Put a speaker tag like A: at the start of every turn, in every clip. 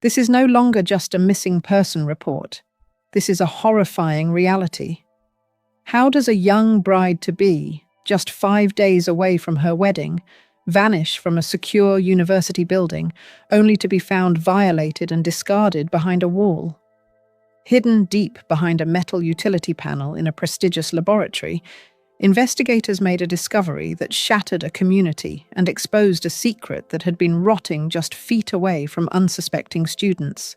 A: This is no longer just a missing person report. This is a horrifying reality. How does a young bride-to-be, just 5 days away from her wedding, vanish from a secure university building, only to be found violated and discarded behind a wall? Hidden deep behind a metal utility panel in a prestigious laboratory, investigators made a discovery that shattered a community and exposed a secret that had been rotting just feet away from unsuspecting students.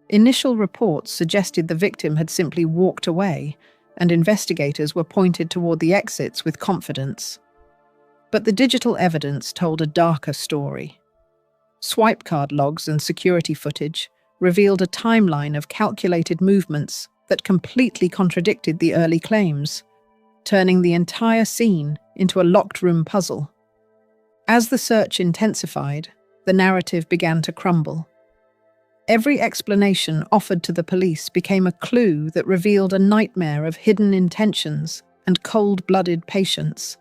A: Initial reports suggested the victim had simply walked away, and investigators were pointed toward the exits with confidence. But the digital evidence told a darker story. Swipe card logs and security footage revealed a timeline of calculated movements that completely contradicted the early claims, turning the entire scene into a locked-room puzzle. As the search intensified, the narrative began to crumble. Every explanation offered to the police became a clue that revealed a nightmare of hidden intentions and cold-blooded patience.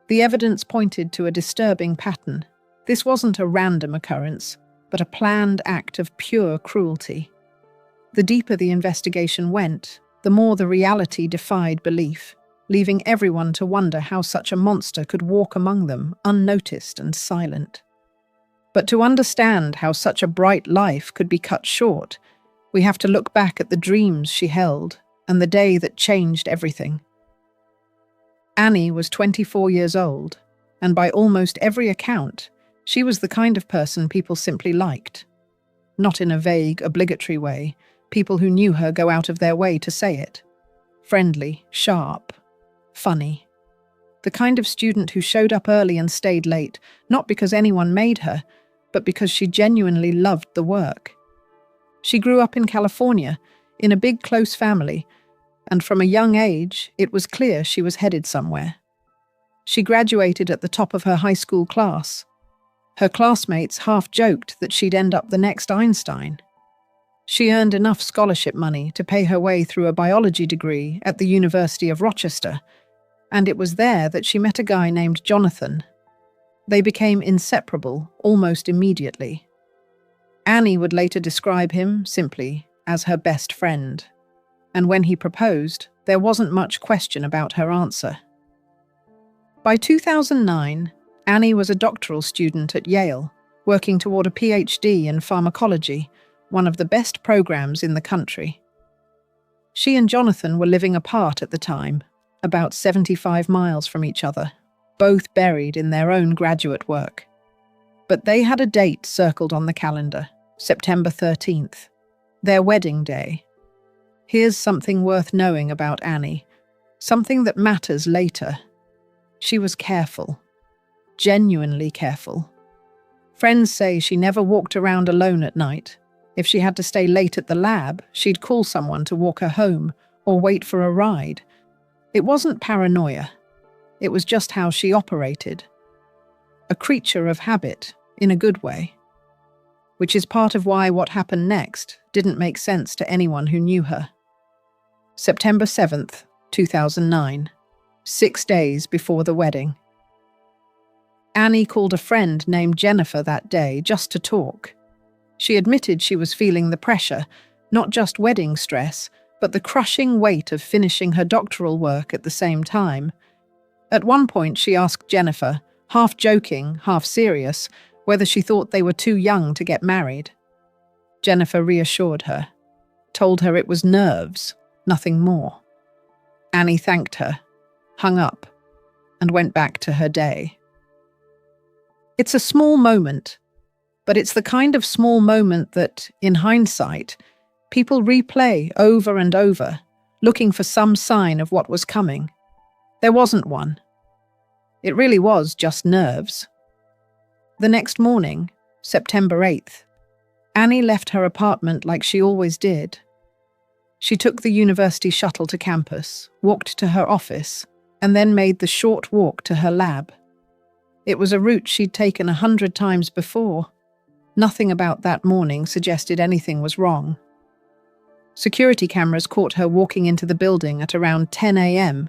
A: The evidence pointed to a disturbing pattern. This wasn't a random occurrence, but a planned act of pure cruelty. The deeper the investigation went, the more the reality defied belief, leaving everyone to wonder how such a monster could walk among them, unnoticed and silent. But to understand how such a bright life could be cut short, we have to look back at the dreams she held and the day that changed everything. Annie was 24 years old, and by almost every account, she was the kind of person people simply liked. Not in a vague, obligatory way, people who knew her go out of their way to say it. Friendly, sharp, funny. The kind of student who showed up early and stayed late, not because anyone made her, but because she genuinely loved the work. She grew up in California, in a big close family, and from a young age, it was clear she was headed somewhere. She graduated at the top of her high school class. Her classmates half joked that she'd end up the next Einstein. She earned enough scholarship money to pay her way through a biology degree at the University of Rochester, and it was there that she met a guy named Jonathan. They became inseparable almost immediately. Annie would later describe him simply as her best friend, and when he proposed, there wasn't much question about her answer. By 2009, Annie was a doctoral student at Yale, working toward a PhD in pharmacology, one of the best programs in the country. She and Jonathan were living apart at the time, about 75 miles from each other, both buried in their own graduate work. But they had a date circled on the calendar, September 13th, their wedding day. Here's something worth knowing about Annie, something that matters later. She was careful. Genuinely careful. Friends say she never walked around alone at night. If she had to stay late at the lab, she'd call someone to walk her home or wait for a ride. It wasn't paranoia. It was just how she operated. A creature of habit, in a good way. Which is part of why what happened next didn't make sense to anyone who knew her. September 7th, 2009, 6 days before the wedding. Annie called a friend named Jennifer that day just to talk. She admitted she was feeling the pressure, not just wedding stress, but the crushing weight of finishing her doctoral work at the same time. At one point, she asked Jennifer, half joking, half serious, whether she thought they were too young to get married. Jennifer reassured her, told her it was nerves, nothing more. Annie thanked her, hung up, and went back to her day. It's a small moment, but it's the kind of small moment that, in hindsight, people replay over and over, looking for some sign of what was coming. There wasn't one. It really was just nerves. The next morning, September 8th, Annie left her apartment like she always did. She took the university shuttle to campus, walked to her office, and then made the short walk to her lab. It was a route she'd taken 100 times before. Nothing about that morning suggested anything was wrong. Security cameras caught her walking into the building at around 10 a.m.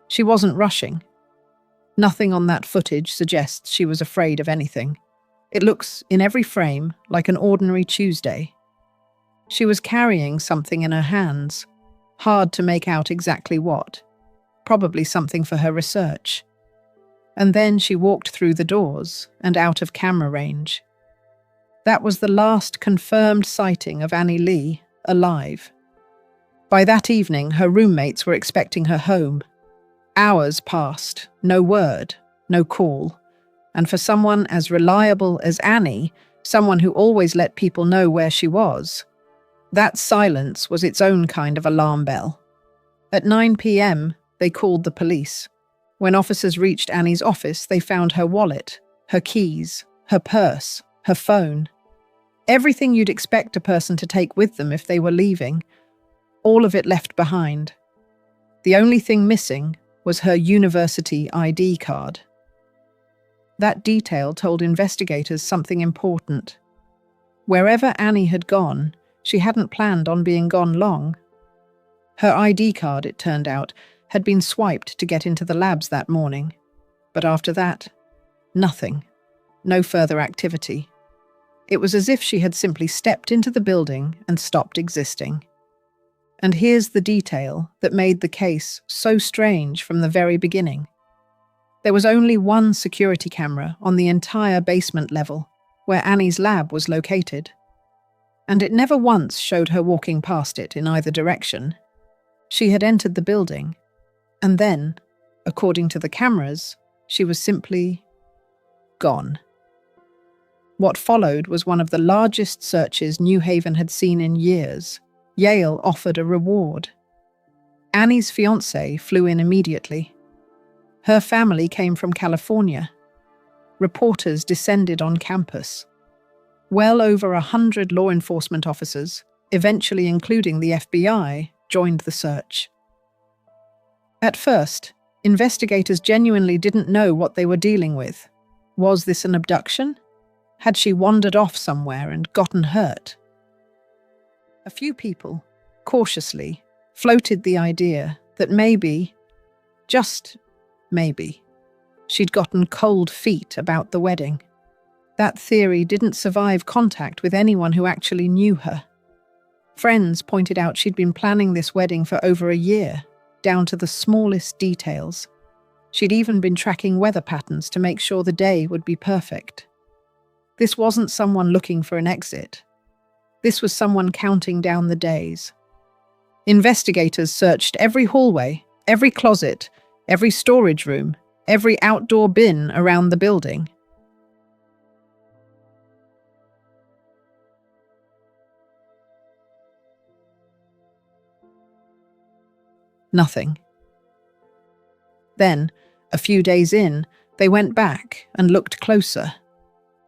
A: She wasn't rushing. Nothing on that footage suggests she was afraid of anything. It looks, in every frame, like an ordinary Tuesday. She was carrying something in her hands, hard to make out exactly what. Probably something for her research. And then she walked through the doors and out of camera range. That was the last confirmed sighting of Annie Lee, alive. By that evening, her roommates were expecting her home. Hours passed, no word, no call. And for someone as reliable as Annie, someone who always let people know where she was, that silence was its own kind of alarm bell. At 9 p.m., they called the police. When officers reached Annie's office, they found her wallet, her keys, her purse, her phone. Everything you'd expect a person to take with them if they were leaving. All of it left behind. The only thing missing was her university ID card. That detail told investigators something important. Wherever Annie had gone, she hadn't planned on being gone long. Her ID card, it turned out, had been swiped to get into the labs that morning. But after that, nothing. No further activity. It was as if she had simply stepped into the building and stopped existing. And here's the detail that made the case so strange from the very beginning. There was only one security camera on the entire basement level, where Annie's lab was located. And it never once showed her walking past it in either direction. She had entered the building, and then, according to the cameras, she was simply gone. What followed was one of the largest searches New Haven had seen in years. Yale offered a reward. Annie's fiancé flew in immediately. Her family came from California. Reporters descended on campus. Well over 100 law enforcement officers, eventually including the FBI, joined the search. At first, investigators genuinely didn't know what they were dealing with. Was this an abduction? Had she wandered off somewhere and gotten hurt? A few people, cautiously, floated the idea that maybe, just maybe, she'd gotten cold feet about the wedding. That theory didn't survive contact with anyone who actually knew her. Friends pointed out she'd been planning this wedding for over a year, down to the smallest details. She'd even been tracking weather patterns to make sure the day would be perfect. This wasn't someone looking for an exit. This was someone counting down the days. Investigators searched every hallway, every closet, every storage room, every outdoor bin around the building. Nothing. Then, a few days in, they went back and looked closer.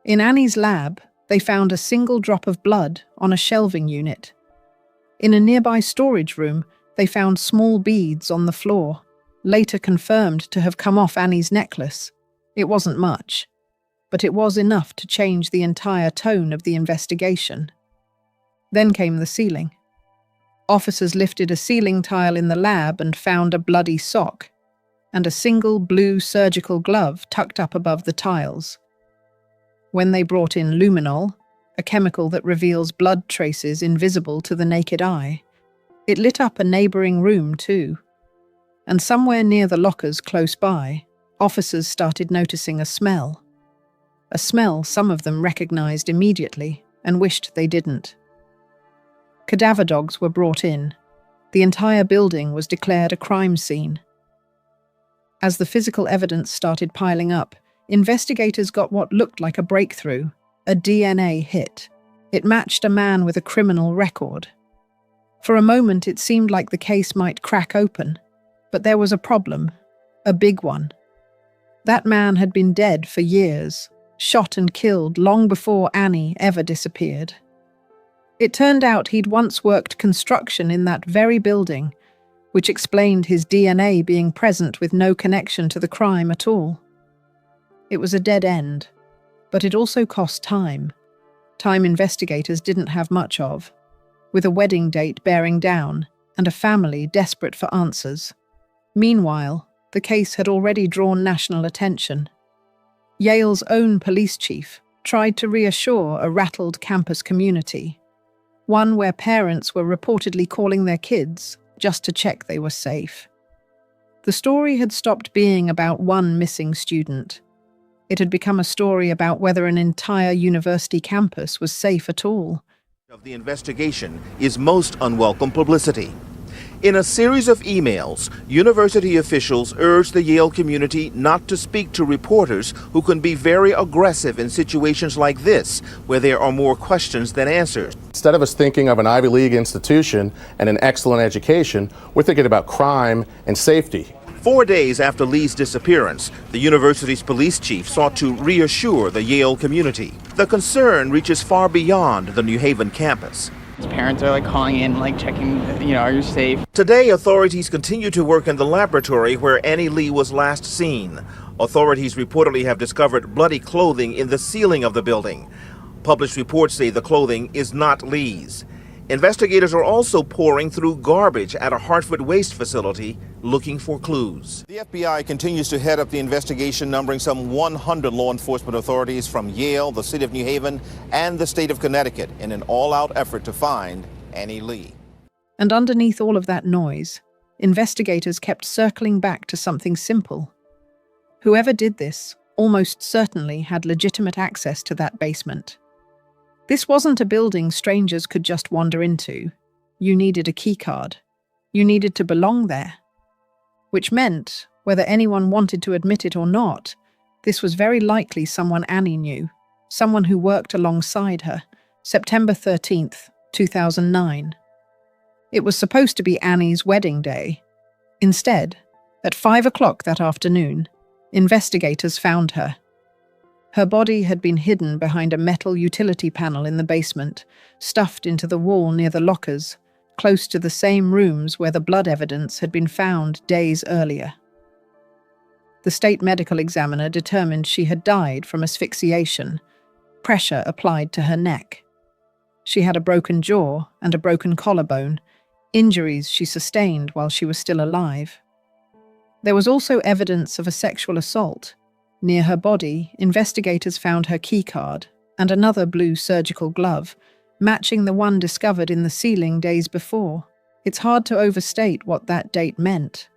A: In Annie's lab, they found a single drop of blood on a shelving unit. In a nearby storage room, they found small beads on the floor, later confirmed to have come off Annie's necklace. It wasn't much, but it was enough to change the entire tone of the investigation. Then came the ceiling. Officers lifted a ceiling tile in the lab and found a bloody sock, and a single blue surgical glove tucked up above the tiles. When they brought in luminol, a chemical that reveals blood traces invisible to the naked eye, it lit up a neighbouring room too. And somewhere near the lockers close by, officers started noticing a smell. A smell some of them recognised immediately and wished they didn't. Cadaver dogs were brought in. The entire building was declared a crime scene. As the physical evidence started piling up, investigators got what looked like a breakthrough, a DNA hit. It matched a man with a criminal record. For a moment, it seemed like the case might crack open, but there was a problem, a big one. That man had been dead for years, shot and killed long before Annie ever disappeared. It turned out he'd once worked construction in that very building, which explained his DNA being present with no connection to the crime at all. It was a dead end, but it also cost time. Time investigators didn't have much of, with a wedding date bearing down and a family desperate for answers. Meanwhile, the case had already drawn national attention. Yale's own police chief, tried to reassure a rattled campus community, one where parents were reportedly calling their kids just to check they were safe. The story had stopped being about one missing student. It had become a story about whether an entire university campus was safe at all.
B: Of the investigation is most unwelcome publicity. In a series of emails, university officials urged the Yale community not to speak to reporters who can be very aggressive in situations like this, where there are more questions than answers.
C: Instead of us thinking of an Ivy League institution and an excellent education, we're thinking about crime and safety.
B: 4 days after Lee's disappearance, the university's police chief sought to reassure the Yale community. The concern reaches far beyond the New Haven campus.
D: His parents are calling in, checking, are you safe?
B: Today, authorities continue to work in the laboratory where Annie Lee was last seen. Authorities reportedly have discovered bloody clothing in the ceiling of the building. Published reports say the clothing is not Lee's. Investigators are also pouring through garbage at a Hartford waste facility looking for clues. The FBI continues to head up the investigation, numbering some 100 law enforcement authorities from Yale, the city of New Haven, and the state of Connecticut in an all-out effort to find Annie Lee.
A: And underneath all of that noise, investigators kept circling back to something simple. Whoever did this almost certainly had legitimate access to that basement. This wasn't a building strangers could just wander into. You needed a keycard. You needed to belong there. Which meant, whether anyone wanted to admit it or not, this was very likely someone Annie knew, someone who worked alongside her. September 13th, 2009. It was supposed to be Annie's wedding day. Instead, at 5 o'clock that afternoon, investigators found her. Her body had been hidden behind a metal utility panel in the basement, stuffed into the wall near the lockers, close to the same rooms where the blood evidence had been found days earlier. The state medical examiner determined she had died from asphyxiation, pressure applied to her neck. She had a broken jaw and a broken collarbone, injuries she sustained while she was still alive. There was also evidence of a sexual assault. Near her body, investigators found her keycard and another blue surgical glove, matching the one discovered in the ceiling days before. It's hard to overstate what that date meant.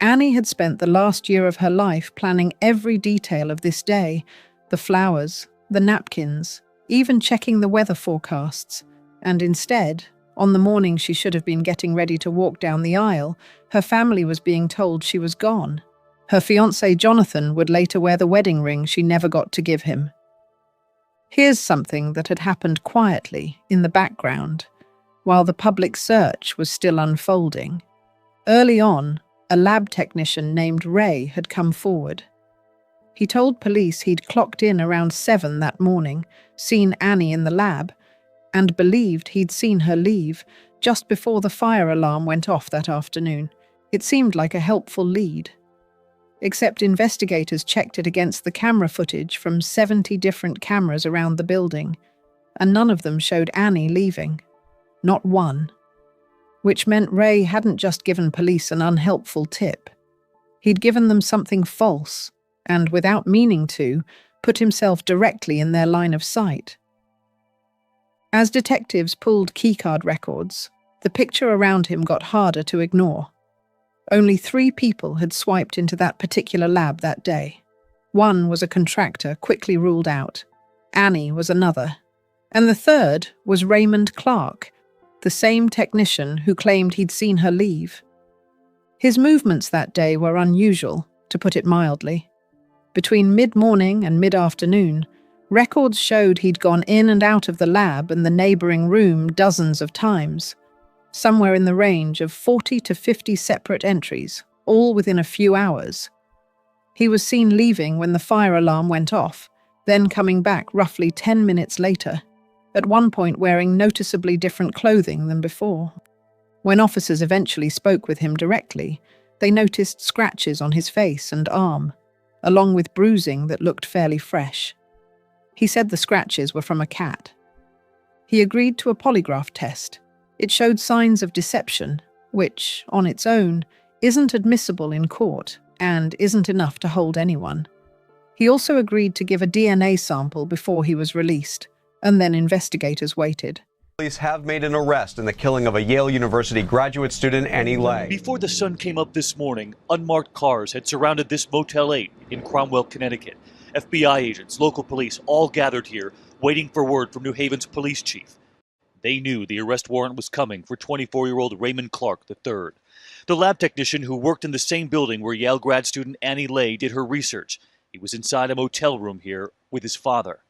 A: Annie had spent the last year of her life planning every detail of this day, the flowers, the napkins, even checking the weather forecasts, and instead, on the morning she should have been getting ready to walk down the aisle, her family was being told she was gone. Her fiancé Jonathan would later wear the wedding ring she never got to give him. Here's something that had happened quietly, in the background, while the public search was still unfolding. Early on, a lab technician named Ray had come forward. He told police he'd clocked in around 7 that morning, seen Annie in the lab, and believed he'd seen her leave just before the fire alarm went off that afternoon. It seemed like a helpful lead. Except investigators checked it against the camera footage from 70 different cameras around the building, and none of them showed Annie leaving. Not one. Which meant Ray hadn't just given police an unhelpful tip. He'd given them something false, and without meaning to, put himself directly in their line of sight. As detectives pulled keycard records, the picture around him got harder to ignore. Only 3 people had swiped into that particular lab that day. One was a contractor, quickly ruled out. Annie was another. And the third was Raymond Clark, the same technician who claimed he'd seen her leave. His movements that day were unusual, to put it mildly. Between mid-morning and mid-afternoon, records showed he'd gone in and out of the lab and the neighbouring room dozens of times. Somewhere in the range of 40 to 50 separate entries, all within a few hours. He was seen leaving when the fire alarm went off, then coming back roughly 10 minutes later, at one point wearing noticeably different clothing than before. When officers eventually spoke with him directly, they noticed scratches on his face and arm, along with bruising that looked fairly fresh. He said the scratches were from a cat. He agreed to a polygraph test. It showed signs of deception, which, on its own, isn't admissible in court and isn't enough to hold anyone. He also agreed to give a DNA sample before he was released, and then investigators waited.
E: Police have made an arrest in the killing of a Yale University graduate student, Annie Lay.
F: Before the sun came up this morning, unmarked cars had surrounded this Motel 8 in Cromwell, Connecticut. FBI agents, local police, all gathered here, waiting for word from New Haven's police chief. They knew the arrest warrant was coming for 24-year-old Raymond Clark III, the lab technician who worked in the same building where Yale grad student Annie Lay did her research. He was inside a motel room here with his father.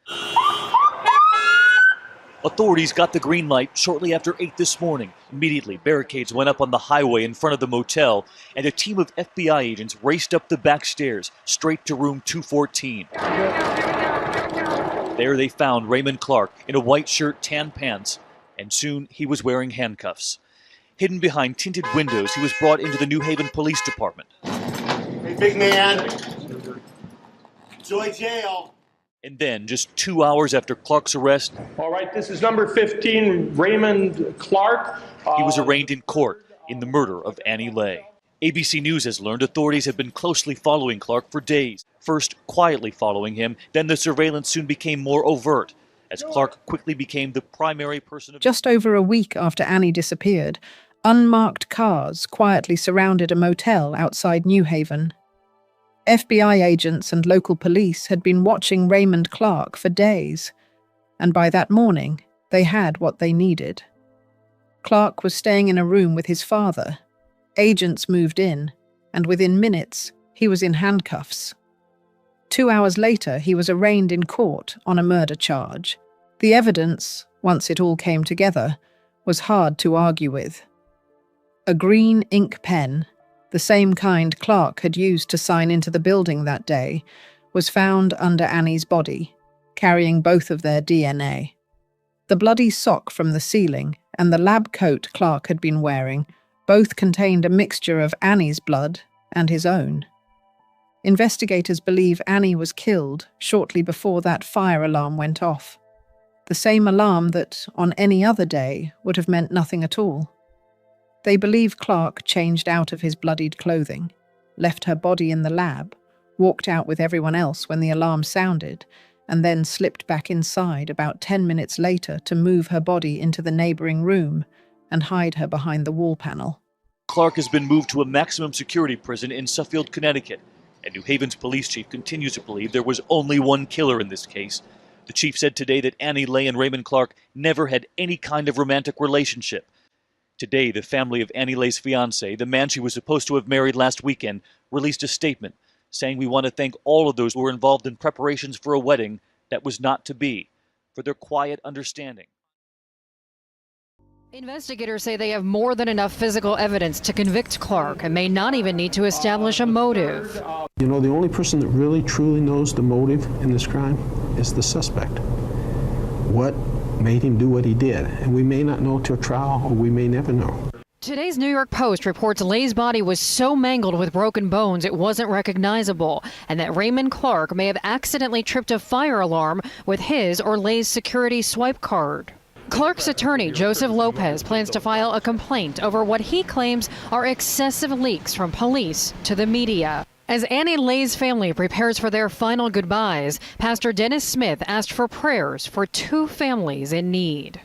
F: Authorities got the green light shortly after 8 this morning. Immediately, barricades went up on the highway in front of the motel, and a team of FBI agents raced up the back stairs, straight to room 214. There they found Raymond Clark in a white shirt, tan pants, and soon he was wearing handcuffs. Hidden behind tinted windows, he was brought into the New Haven Police Department.
G: Hey, big man. Enjoy jail.
F: And then, just 2 hours after Clark's arrest,
H: all right, this is number 15, Raymond Clark.
F: He was arraigned in court in the murder of Annie Lay. ABC News has learned authorities have been closely following Clark for days. First, quietly following him, then the surveillance soon became more overt, as Clark quickly became the primary person of...
A: Just over a week after Annie disappeared, unmarked cars quietly surrounded a motel outside New Haven. FBI agents and local police had been watching Raymond Clark for days, and by that morning, they had what they needed. Clark was staying in a room with his father. Agents moved in, and within minutes, he was in handcuffs. 2 hours later, he was arraigned in court on a murder charge. The evidence, once it all came together, was hard to argue with. A green ink pen, the same kind Clark had used to sign into the building that day, was found under Annie's body, carrying both of their DNA. The bloody sock from the ceiling and the lab coat Clark had been wearing both contained a mixture of Annie's blood and his own. Investigators believe Annie was killed shortly before that fire alarm went off, the same alarm that, on any other day, would have meant nothing at all. They believe Clark changed out of his bloodied clothing, left her body in the lab, walked out with everyone else when the alarm sounded, and then slipped back inside about 10 minutes later to move her body into the neighboring room and hide her behind the wall panel.
F: Clark has been moved to a maximum security prison in Suffield, Connecticut, and New Haven's police chief continues to believe there was only one killer in this case. The chief said today that Annie Lay and Raymond Clark never had any kind of romantic relationship. Today, the family of Annie Lay's fiancé, the man she was supposed to have married last weekend, released a statement saying, "We want to thank all of those who were involved in preparations for a wedding that was not to be, for their quiet understanding."
I: Investigators say they have more than enough physical evidence to convict Clark and may not even need to establish a motive.
J: You know, the only person that really truly knows the motive in this crime is the suspect. What made him do what he did? And we may not know till trial, or we may never know.
I: Today's New York Post reports Lay's body was so mangled with broken bones it wasn't recognizable, and that Raymond Clark may have accidentally tripped a fire alarm with his or Lay's security swipe card. Clark's attorney, Joseph Lopez, plans to file a complaint over what he claims are excessive leaks from police to the media. As Annie Lay's family prepares for their final goodbyes, Pastor Dennis Smith asked for prayers for two families in need.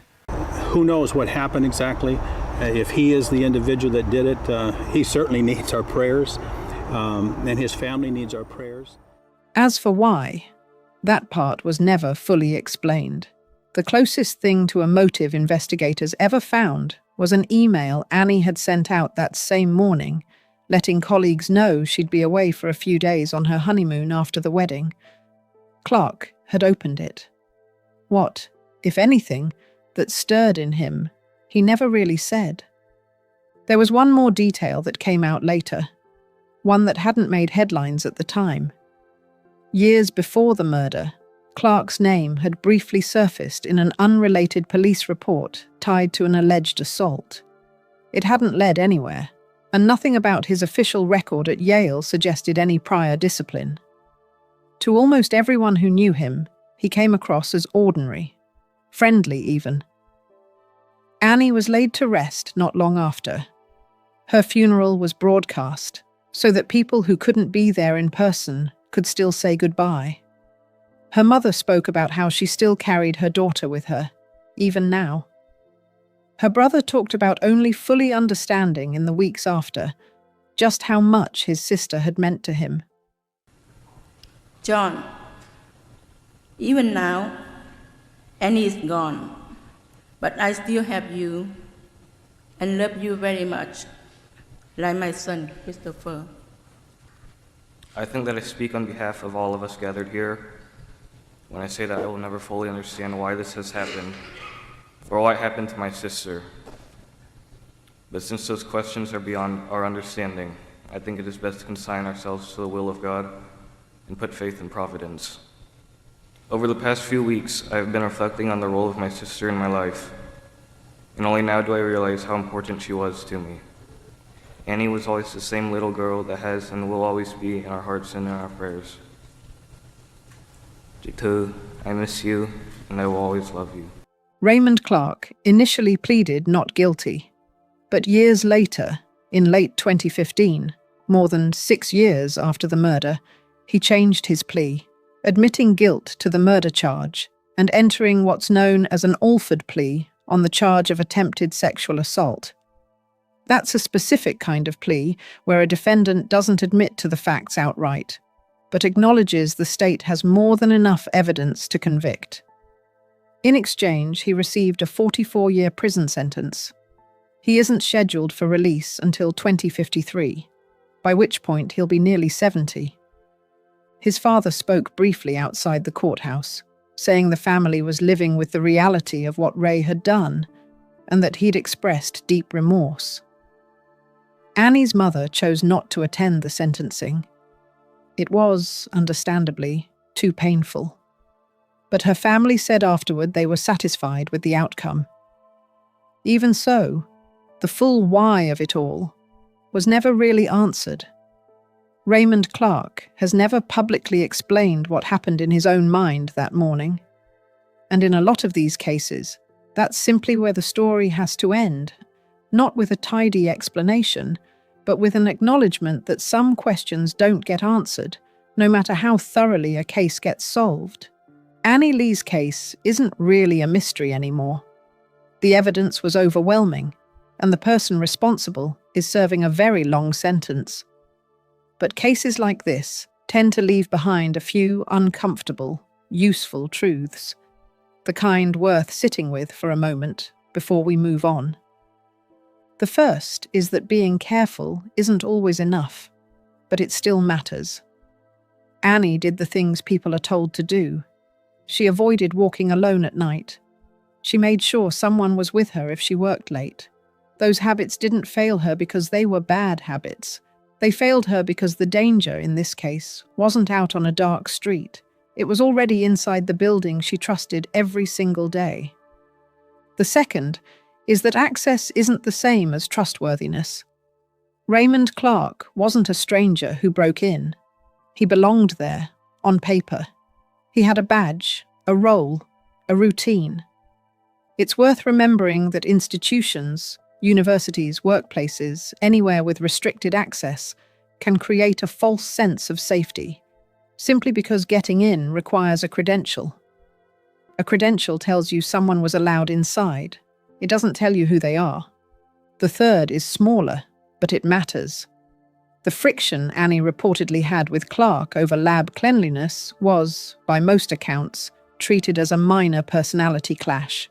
K: Who knows what happened exactly? If he is the individual that did it, he certainly needs our prayers, and his family needs our prayers.
A: As for why, that part was never fully explained. The closest thing to a motive investigators ever found was an email Annie had sent out that same morning, letting colleagues know she'd be away for a few days on her honeymoon after the wedding. Clark had opened it. What, if anything, that stirred in him, he never really said. There was one more detail that came out later, one that hadn't made headlines at the time. Years before the murder, Clark's name had briefly surfaced in an unrelated police report tied to an alleged assault. It hadn't led anywhere, and nothing about his official record at Yale suggested any prior discipline. To almost everyone who knew him, he came across as ordinary, friendly even. Annie was laid to rest not long after. Her funeral was broadcast, so that people who couldn't be there in person could still say goodbye. Her mother spoke about how she still carried her daughter with her, even now. Her brother talked about only fully understanding in the weeks after just how much his sister had meant to him.
L: John, even now, Annie is gone, but I still have you and love you very much, like my son, Christopher.
M: I think that I speak on behalf of all of us gathered here when I say that I will never fully understand why this has happened or what happened to my sister. But since those questions are beyond our understanding, I think it is best to consign ourselves to the will of God and put faith in providence. Over the past few weeks, I have been reflecting on the role of my sister in my life, and only now do I realize how important she was to me. Annie was always the same little girl that has and will always be in our hearts and in our prayers. Jitu, I miss you, and I will always love you.
A: Raymond Clark initially pleaded not guilty, but years later, in late 2015, more than 6 years after the murder, he changed his plea, admitting guilt to the murder charge and entering what's known as an altered plea on the charge of attempted sexual assault. That's a specific kind of plea where a defendant doesn't admit to the facts outright, but acknowledges the state has more than enough evidence to convict. In exchange, he received a 44-year prison sentence. He isn't scheduled for release until 2053, by which point he'll be nearly 70. His father spoke briefly outside the courthouse, saying the family was living with the reality of what Ray had done, and that he'd expressed deep remorse. Annie's mother chose not to attend the sentencing. It was, understandably, too painful. But her family said afterward they were satisfied with the outcome. Even so, the full why of it all was never really answered. Raymond Clark has never publicly explained what happened in his own mind that morning. And in a lot of these cases, that's simply where the story has to end, not with a tidy explanation, but with an acknowledgement that some questions don't get answered, no matter how thoroughly a case gets solved. Annie Lee's case isn't really a mystery anymore. The evidence was overwhelming, and the person responsible is serving a very long sentence. But cases like this tend to leave behind a few uncomfortable, useful truths, the kind worth sitting with for a moment before we move on. The first is that being careful isn't always enough, but it still matters. Annie did the things people are told to do. She avoided walking alone at night. She made sure someone was with her if she worked late. Those habits didn't fail her because they were bad habits. They failed her because the danger, in this case, wasn't out on a dark street. It was already inside the building she trusted every single day. The second is that access isn't the same as trustworthiness. Raymond Clark wasn't a stranger who broke in. He belonged there, on paper. He had a badge, a role, a routine. It's worth remembering that institutions, universities, workplaces, anywhere with restricted access, can create a false sense of safety, simply because getting in requires a credential. A credential tells you someone was allowed inside. It doesn't tell you who they are. The third is smaller, but it matters. The friction Annie reportedly had with Clark over lab cleanliness was, by most accounts, treated as a minor personality clash.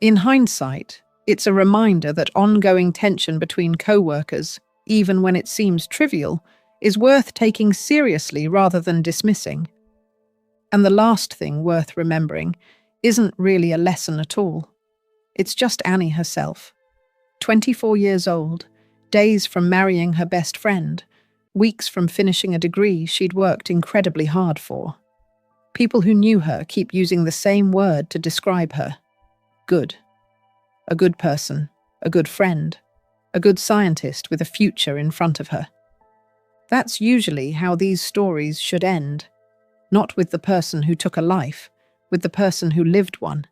A: In hindsight, it's a reminder that ongoing tension between co-workers, even when it seems trivial, is worth taking seriously rather than dismissing. And the last thing worth remembering isn't really a lesson at all. It's just Annie herself. 24 years old, days from marrying her best friend, weeks from finishing a degree she'd worked incredibly hard for. People who knew her keep using the same word to describe her. Good. A good person, a good friend, a good scientist with a future in front of her. That's usually how these stories should end, not with the person who took a life, with the person who lived one.